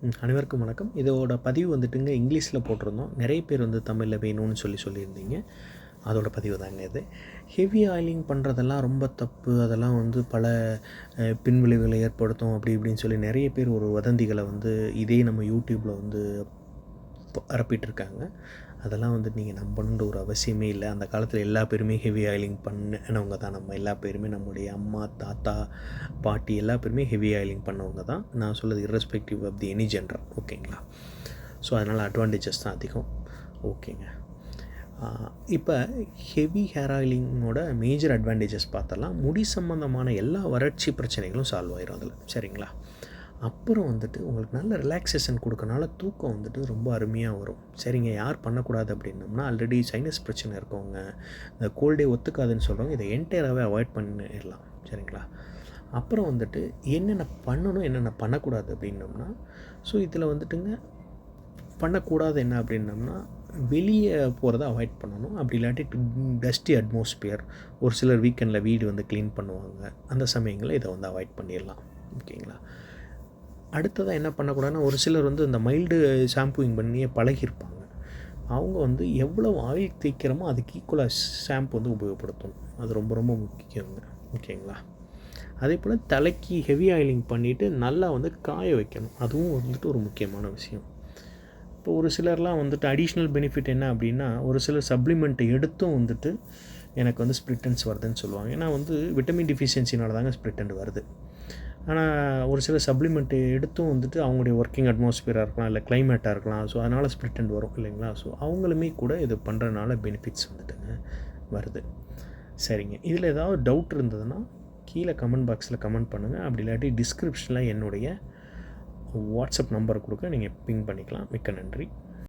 அனைவருக்கும் வணக்கம். இதோட பதிவு வந்துட்டுங்க இங்கிலீஷில் போட்டிருந்தோம். நிறைய பேர் வந்து தமிழில் வேணும்னு சொல்லியிருந்தீங்க. அதோட பதிவு தாங்க இது. ஹெவி ஆயிலிங் பண்ணுறதெல்லாம் ரொம்ப தப்பு, அதெல்லாம் வந்து பல பின்விளைவுகளை ஏற்படுத்தும் அப்படி இப்படின்னு சொல்லி நிறைய பேர் ஒரு வதந்திகளை வந்து இதே நம்ம யூடியூப்பில் வந்து பரப்பிட்டுருக்காங்க. அதெல்லாம் வந்து நீங்கள் நம்பணுன்ற ஒரு அவசியமே இல்லை. அந்த காலத்தில் எல்லா பேருமே ஹெவி ஆயிலிங் பண்ணினவங்க தான். நம்ம எல்லா பேருமே நம்முடைய அம்மா, தாத்தா, பாட்டி எல்லா பேருமே ஹெவி ஆயிலிங் பண்ணவங்க தான். நான் சொல்கிறது irrespective of the any gender. ஓகேங்களா? ஸோ அதனால் அட்வான்டேஜஸ் தான் அதிகம். ஓகேங்க. இப்போ ஹெவி ஹேர் ஆயிலிங்கோட மேஜர் அட்வான்டேஜஸ் பார்த்தலாம். முடி சம்மந்தமான எல்லா வறட்சி பிரச்சனைகளும் சால்வ் ஆயிரும் அதில். சரிங்களா? அப்புறம் வந்துட்டு உங்களுக்கு நல்ல ரிலாக்ஸேஷன் கொடுக்கறனால தூக்கம் வந்துட்டு ரொம்ப அருமையாக வரும். சரிங்க, யார் பண்ணக்கூடாது அப்படின்னம்னா, ஆல்ரெடி சைனஸ் பிரச்சனை இருக்கவங்க, இந்த கோல்டே ஒத்துக்காதுன்னு சொல்கிறவங்க இதை என்டையராகவே அவாய்ட் பண்ணிடலாம். சரிங்களா? அப்புறம் வந்துட்டு என்னென்ன பண்ணணும், என்னென்ன பண்ணக்கூடாது அப்படின்னம்னா, ஸோ இதில் வந்துட்டுங்க பண்ணக்கூடாது என்ன அப்படின்னம்னா, வெளியே போகிறத அவாய்ட் பண்ணணும். அப்படி இல்லாட்டி டஸ்டி அட்மாஸ்பியர், ஒரு சிலர் வீக்கெண்டில் வீடு வந்து க்ளீன் பண்ணுவாங்க, அந்த சமயங்களில் இதை வந்து அவாய்ட் பண்ணிடலாம். ஓகேங்களா? அடுத்ததாக என்ன பண்ணக்கூடாதுன்னா, ஒரு சிலர் வந்து இந்த மைல்டு ஷாம்பூயிங் பண்ணியே பழகியிருப்பாங்க. அவங்க வந்து எவ்வளோ ஆயில் தேய்க்கிறோமோ அதுக்கு ஈக்குவலாக ஷாம்பு வந்து உபயோகப்படுத்தணும். அது ரொம்ப ரொம்ப முக்கியங்க. ஓகேங்களா? அதே போல் தலைக்கு ஹெவி ஆயிலிங் பண்ணிவிட்டு நல்லா வந்து காய வைக்கணும். அதுவும் வந்துட்டு ஒரு முக்கியமான விஷயம். இப்போ ஒரு சிலர்லாம் வந்துட்டு அடிஷ்னல் பெனிஃபிட் என்ன அப்படின்னா, ஒரு சிலர் சப்ளிமெண்ட்டை எடுத்தும் வந்துட்டு எனக்கு வந்து ஸ்ப்ளிட்டன்ஸ் வருதுன்னு சொல்லுவாங்க. ஏன்னா வந்து விட்டமின் டிஃபிஷியன்சினால தாங்க ஸ்ப்ளிட்டன்ட் வருது. ஆனால் ஒரு சில சப்ளிமெண்ட்டு எடுத்தும் வந்துட்டு அவங்களுடைய ஒர்க்கிங் அட்மாஸ்பியராக இருக்கலாம், இல்லை கிளைமேட்டாக இருக்கலாம். ஸோ அதனால் ஸ்ப்ளிட்டன்ட் வரும் இல்லைங்களா? ஸோ அவங்களுமே கூட இது பண்ணுறதுனால பெனிஃபிட்ஸ் வந்துட்டுங்க வருது. சரிங்க, இதில் ஏதாவது டவுட் இருந்ததுன்னா கீழே கமெண்ட் பாக்ஸில் கமெண்ட் பண்ணுங்கள். அப்படி இல்லாட்டி டிஸ்கிரிப்ஷனில் என்னுடைய வாட்ஸ்அப் நம்பர் கொடுக்க நீங்கள் பிங் பண்ணிக்கலாம். மிக்க நன்றி.